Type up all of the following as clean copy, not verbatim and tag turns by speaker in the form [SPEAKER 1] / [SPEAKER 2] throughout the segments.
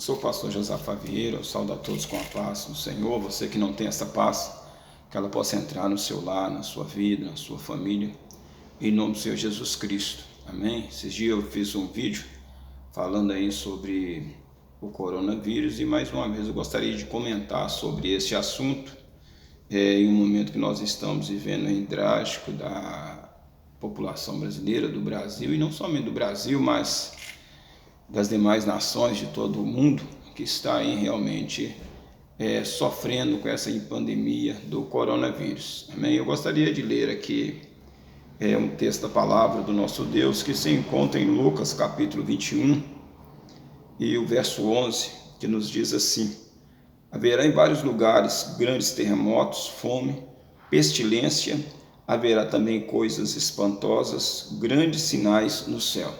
[SPEAKER 1] Eu sou o pastor Josafá Vieira, eu saúdo a todos com a paz do Senhor. Você que não tem essa paz, que ela possa entrar no seu lar, na sua vida, na sua família, em nome do Senhor Jesus Cristo. Amém? Esses dias eu fiz um vídeo falando aí sobre o coronavírus e mais uma vez eu gostaria de comentar sobre esse assunto em um momento que nós estamos vivendo aí drástico da população brasileira, do Brasil, e não somente do Brasil, mas das demais nações de todo o mundo, que está aí realmente sofrendo com essa pandemia do coronavírus. Amém? Eu gostaria de ler aqui um texto da palavra do nosso Deus que se encontra em Lucas capítulo 21 e o verso 11, que nos diz assim: haverá em vários lugares grandes terremotos, fome, pestilência, haverá também coisas espantosas, grandes sinais no céu.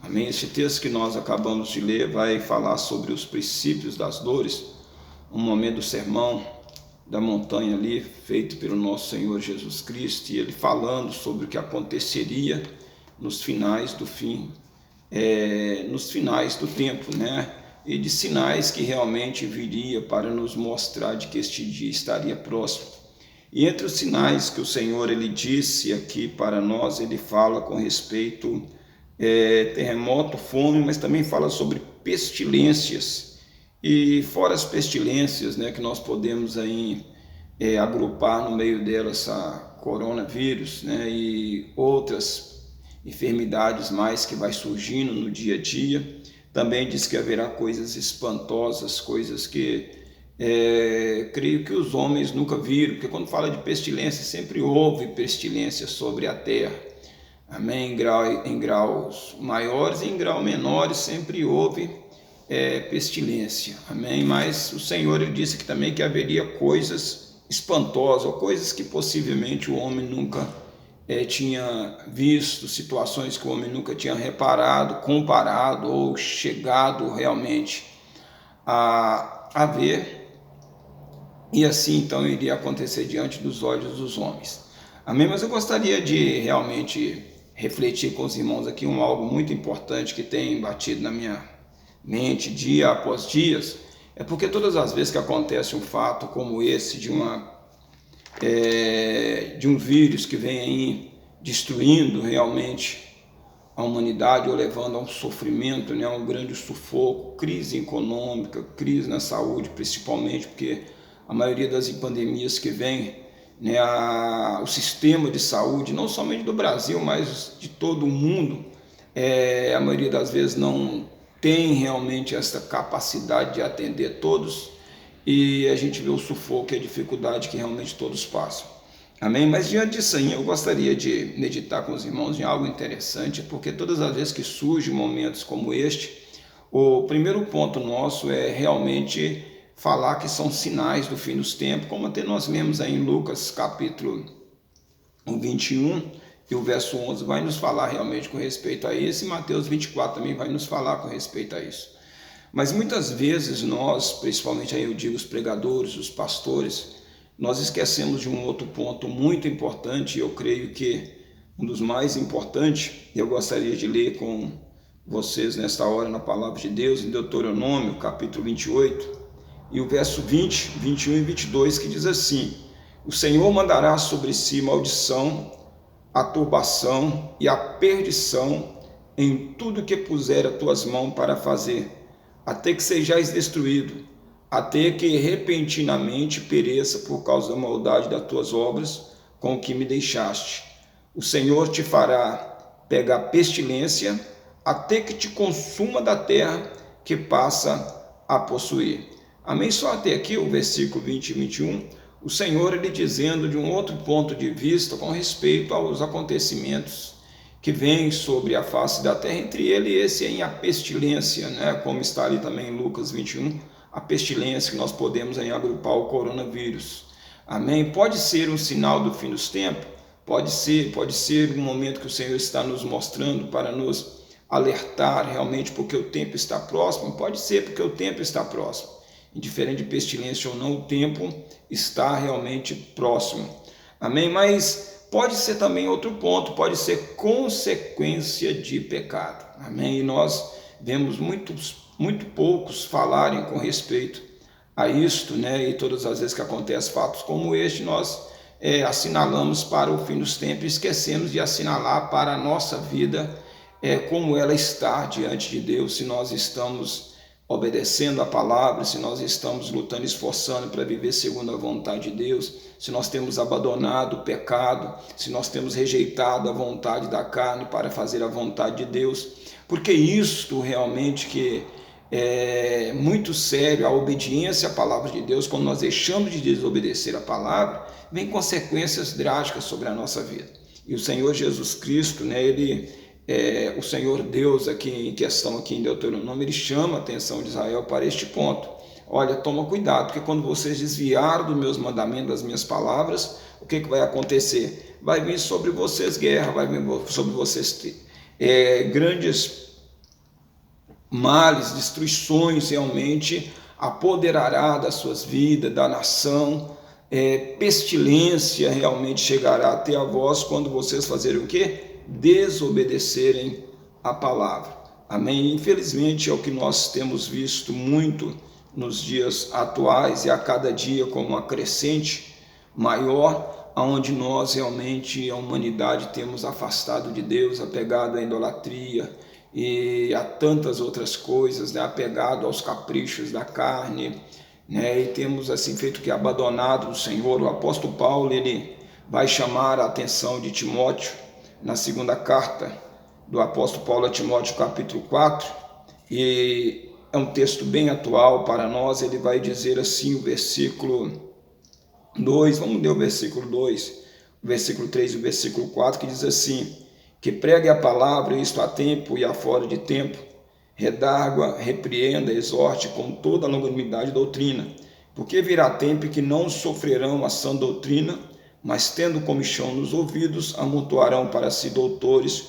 [SPEAKER 1] Amém? Este texto que nós acabamos de ler vai falar sobre os princípios das dores, um momento do sermão da montanha ali, feito pelo nosso Senhor Jesus Cristo, e ele falando sobre o que aconteceria nos finais do fim, nos finais do tempo, né? E de sinais que realmente viria para nos mostrar de que este dia estaria próximo. E entre os sinais que o Senhor ele disse aqui para nós, ele fala com respeito terremoto, fome, mas também fala sobre pestilências. E fora as pestilências, né, que nós podemos aí agrupar no meio delas essa coronavírus, né, e outras enfermidades mais que vai surgindo no dia a dia. Também diz que haverá coisas espantosas, coisas que creio que os homens nunca viram, porque quando fala de pestilência, sempre houve pestilência sobre a terra. Amém? Em graus maiores e em graus menores sempre houve pestilência. Amém? Mas o Senhor ele disse que também que haveria coisas espantosas, ou coisas que possivelmente o homem nunca tinha visto, situações que o homem nunca tinha reparado, comparado ou chegado realmente a ver. E assim então iria acontecer diante dos olhos dos homens. Amém? Mas eu gostaria de realmente refletir com os irmãos aqui algo muito importante que tem batido na minha mente dia após dias. É porque todas as vezes que acontece um fato como esse de um vírus que vem aí destruindo realmente a humanidade ou levando a um sofrimento, né, a um grande sufoco, crise econômica, crise na saúde principalmente, porque a maioria das pandemias que vem, né, o sistema de saúde, não somente do Brasil, mas de todo o mundo, a maioria das vezes não tem realmente essa capacidade de atender todos, e a gente vê o sufoco e a dificuldade que realmente todos passam. Amém? Mas diante disso aí, eu gostaria de meditar com os irmãos em algo interessante, porque todas as vezes que surgem momentos como este, o primeiro ponto nosso é realmente falar que são sinais do fim dos tempos, como até nós lemos aí em Lucas capítulo 21 e o verso 11 vai nos falar realmente com respeito a isso, e Mateus 24 também vai nos falar com respeito a isso. Mas muitas vezes nós, principalmente aí eu digo os pregadores, os pastores, nós esquecemos de um outro ponto muito importante, e eu creio que um dos mais importantes, e eu gostaria de ler com vocês nesta hora na palavra de Deus, em Deuteronômio capítulo 28, e o verso 20, 21 e 22, que diz assim: o Senhor mandará sobre si maldição, a turbação e a perdição em tudo que puser as tuas mãos para fazer, até que sejais destruído, até que repentinamente pereça por causa da maldade das tuas obras, com que me deixaste. O Senhor te fará pegar pestilência, até que te consuma da terra que passa a possuir. Amém? Só até aqui o versículo 20 e 21, o Senhor ele dizendo de um outro ponto de vista com respeito aos acontecimentos que vêm sobre a face da terra, entre ele e esse aí a pestilência, né? Como está ali também em Lucas 21, a pestilência que nós podemos aí agrupar o coronavírus. Amém? Pode ser um sinal do fim dos tempos, pode ser um momento que o Senhor está nos mostrando para nos alertar realmente porque o tempo está próximo, pode ser porque o tempo está próximo. Indiferente de pestilência ou não, o tempo está realmente próximo. Amém? Mas pode ser também outro ponto, pode ser consequência de pecado. Amém? E nós vemos muitos muito poucos falarem com respeito a isto, né? E todas as vezes que acontecem fatos como este, nós assinalamos para o fim dos tempos e esquecemos de assinalar para a nossa vida como ela está diante de Deus, se nós estamos obedecendo a palavra, se nós estamos lutando, esforçando para viver segundo a vontade de Deus, se nós temos abandonado o pecado, se nós temos rejeitado a vontade da carne para fazer a vontade de Deus, porque isto realmente que é muito sério, a obediência à palavra de Deus, quando nós deixamos de desobedecer a palavra, vem consequências drásticas sobre a nossa vida. E o Senhor Jesus Cristo, né, o Senhor Deus aqui em questão, aqui em Deuteronômio, ele chama a atenção de Israel para este ponto. Olha, toma cuidado, porque quando vocês desviaram dos meus mandamentos, das minhas palavras, o que vai acontecer? Vai vir sobre vocês guerra, vai vir sobre vocês grandes males, destruições realmente apoderará das suas vidas, da nação, pestilência realmente chegará até a vós quando vocês fazerem o quê? Desobedecerem a palavra. Amém? Infelizmente é o que nós temos visto muito nos dias atuais e a cada dia com uma crescente maior, onde nós realmente, a humanidade, temos afastado de Deus, apegado à idolatria e a tantas outras coisas, né? Apegado aos caprichos da carne, né? E temos assim feito que abandonado o Senhor. O apóstolo Paulo, ele vai chamar a atenção de Timóteo na segunda carta do apóstolo Paulo a Timóteo, capítulo 4, e é um texto bem atual para nós. Ele vai dizer assim, o versículo 2, vamos ler o versículo 2, o versículo 3 e o versículo 4, que diz assim: que pregue a palavra, isto a tempo e a fora de tempo, redargua, repreenda, exorte com toda a longanimidade e doutrina, porque virá tempo que não sofrerão a sã doutrina, mas tendo comichão nos ouvidos, amontoarão para si doutores,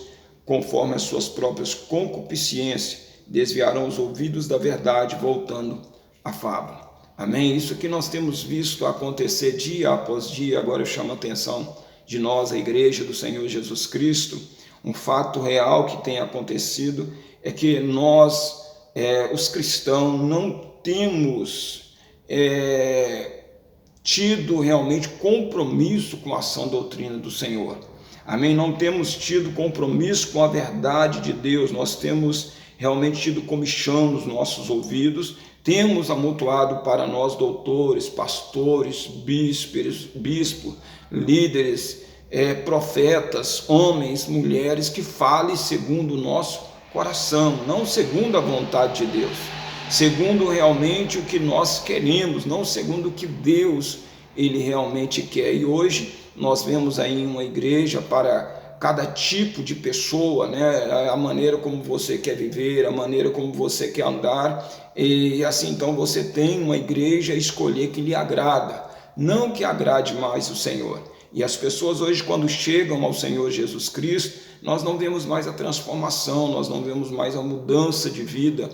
[SPEAKER 1] conforme as suas próprias concupiscências, desviarão os ouvidos da verdade, voltando à fábula. Amém? Isso que nós temos visto acontecer dia após dia. Agora eu chamo a atenção de nós, a igreja do Senhor Jesus Cristo. Um fato real que tem acontecido é que nós, os cristãos, não temos tido realmente compromisso com a sã doutrina do Senhor. Amém? Não temos tido compromisso com a verdade de Deus. Nós temos realmente tido comichão nos nossos ouvidos, temos amontoado para nós doutores, pastores, bispos, líderes, profetas, homens, mulheres que falem segundo o nosso coração, não segundo a vontade de Deus, segundo realmente o que nós queremos, não segundo o que Deus ele realmente quer. E hoje nós vemos aí uma igreja para cada tipo de pessoa, né? A maneira como você quer viver, a maneira como você quer andar, e assim então você tem uma igreja a escolher que lhe agrada, não que agrade mais o Senhor. E as pessoas hoje, quando chegam ao Senhor Jesus Cristo, nós não vemos mais a transformação, nós não vemos mais a mudança de vida.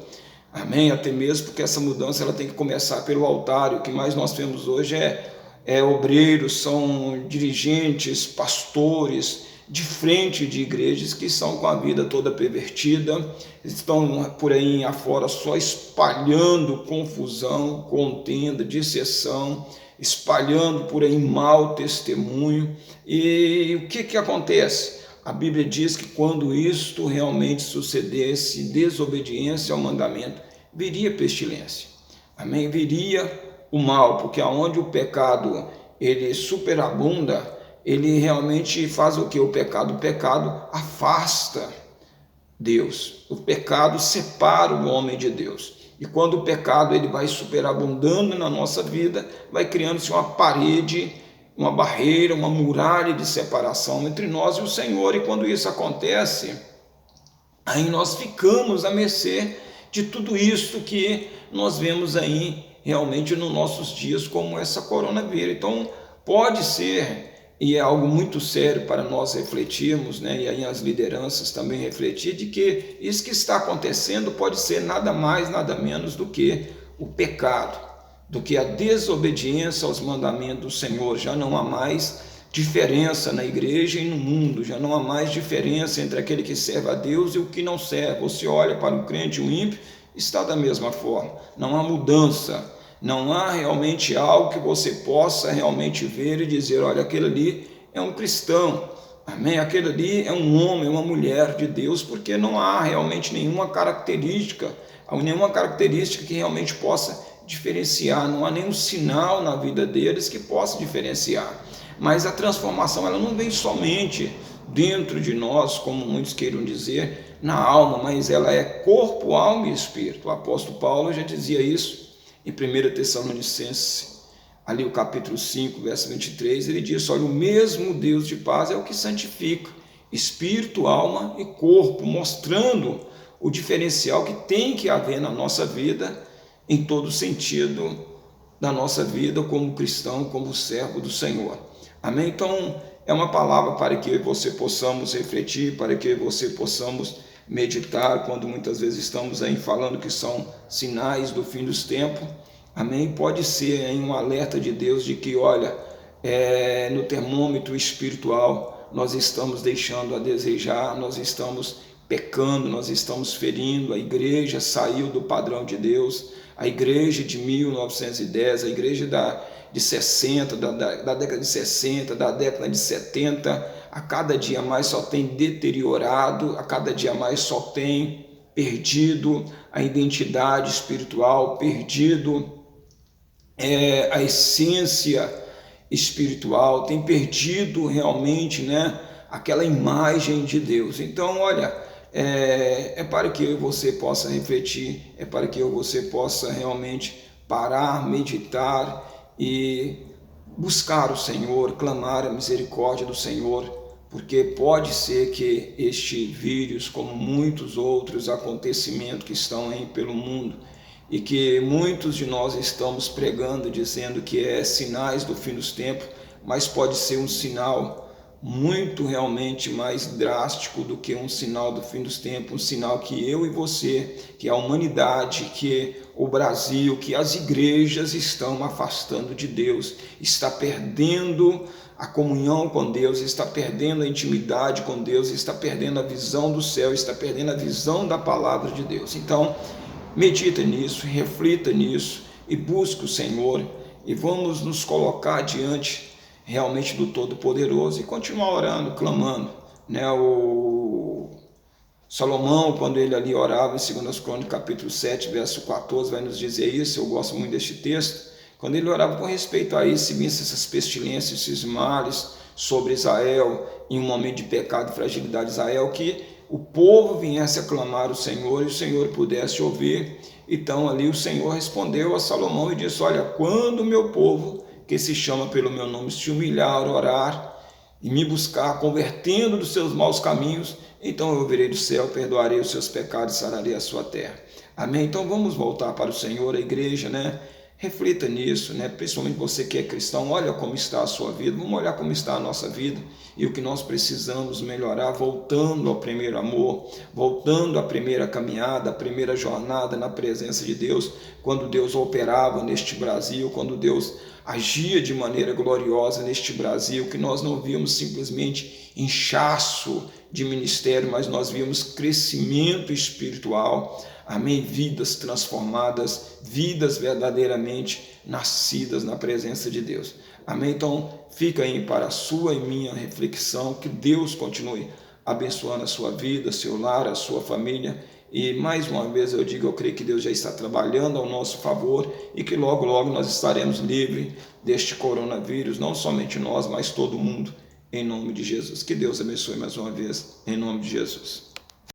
[SPEAKER 1] Amém? Até mesmo porque essa mudança ela tem que começar pelo altar. O que mais nós temos hoje é obreiros, são dirigentes, pastores, de frente de igrejas que estão com a vida toda pervertida, estão por aí afora só espalhando confusão, contenda, dissensão, espalhando por aí mau testemunho. E o que acontece? A Bíblia diz que quando isto realmente sucedesse, desobediência ao mandamento, viria pestilência. Amém? Viria o mal, porque aonde o pecado ele superabunda, ele realmente faz o que? O pecado afasta Deus. O pecado separa o homem de Deus. E quando o pecado ele vai superabundando na nossa vida, vai criando-se uma parede, uma barreira, uma muralha de separação entre nós e o Senhor. E quando isso acontece, aí nós ficamos à mercê de tudo isso que nós vemos aí realmente nos nossos dias, como essa coronavírus. Então pode ser, e é algo muito sério para nós refletirmos, né? E aí as lideranças também refletir de que isso que está acontecendo pode ser nada mais, nada menos do que o pecado, do que a desobediência aos mandamentos do Senhor. Já não há mais diferença na igreja e no mundo, já não há mais diferença entre aquele que serve a Deus e o que não serve. Você olha para um crente e um ímpio, está da mesma forma. Não há mudança, não há realmente algo que você possa realmente ver e dizer, olha, aquele ali é um cristão, amém? Aquele ali é um homem, uma mulher de Deus, porque não há realmente nenhuma característica que realmente possa diferenciar, não há nenhum sinal na vida deles que possa diferenciar. Mas a transformação, ela não vem somente dentro de nós, como muitos queiram dizer, na alma, mas ela é corpo, alma e espírito. O apóstolo Paulo já dizia isso em 1 Tessalonicenses, ali o capítulo 5, verso 23, ele diz, olha, o mesmo Deus de paz é o que santifica espírito, alma e corpo, mostrando o diferencial que tem que haver na nossa vida, em todo sentido da nossa vida como cristão, como servo do Senhor. Amém? Então, é uma palavra para que você possamos refletir, para que você possamos meditar, quando muitas vezes estamos aí falando que são sinais do fim dos tempos. Amém? Pode ser aí um alerta de Deus de que, olha, no termômetro espiritual nós estamos deixando a desejar, nós estamos pecando, nós estamos ferindo, a igreja saiu do padrão de Deus, a igreja de 1910, a igreja de 60, da década de 60, da década de 70, a cada dia mais só tem deteriorado, a cada dia mais só tem perdido a identidade espiritual, perdido a essência espiritual, tem perdido realmente, né, aquela imagem de Deus. Então, olha, é para que você possa refletir, é para que você possa realmente parar, meditar e buscar o Senhor, clamar a misericórdia do Senhor, porque pode ser que este vírus, como muitos outros acontecimentos que estão aí pelo mundo, e que muitos de nós estamos pregando, dizendo que é sinais do fim dos tempos, mas pode ser um sinal muito realmente mais drástico do que um sinal do fim dos tempos, um sinal que eu e você, que a humanidade, que o Brasil, que as igrejas estão afastando de Deus, está perdendo a comunhão com Deus, está perdendo a intimidade com Deus, está perdendo a visão do céu, está perdendo a visão da palavra de Deus. Então, medita nisso, reflita nisso e busque o Senhor e vamos nos colocar diante realmente do Todo-Poderoso e continuar orando, clamando, né? O Salomão, quando ele ali orava em 2 Crônicas capítulo 7, verso 14, vai nos dizer isso, eu gosto muito deste texto, quando ele orava com respeito a isso, se vissem essas pestilências, esses males sobre Israel, em um momento de pecado e fragilidade de Israel, que o povo viesse a clamar o Senhor e o Senhor pudesse ouvir. Então ali o Senhor respondeu a Salomão e disse, olha, quando o meu povo, que se chama pelo meu nome, se humilhar, orar e me buscar, convertendo dos seus maus caminhos, então eu ouvirei do céu, perdoarei os seus pecados e sararei a sua terra. Amém? Então vamos voltar para o Senhor, a igreja, né? Reflita nisso, né? Principalmente você que é cristão, olha como está a sua vida, vamos olhar como está a nossa vida e o que nós precisamos melhorar, voltando ao primeiro amor, voltando à primeira caminhada, à primeira jornada na presença de Deus, quando Deus operava neste Brasil, quando Deus agia de maneira gloriosa neste Brasil, que nós não víamos simplesmente inchaço de ministério, mas nós víamos crescimento espiritual, amém? Vidas transformadas, vidas verdadeiramente nascidas na presença de Deus, amém? Então fica aí para a sua e minha reflexão, que Deus continue abençoando a sua vida, seu lar, a sua família. E mais uma vez eu digo, eu creio que Deus já está trabalhando ao nosso favor e que logo, logo nós estaremos livres deste coronavírus, não somente nós, mas todo mundo, em nome de Jesus. Que Deus abençoe mais uma vez, em nome de Jesus.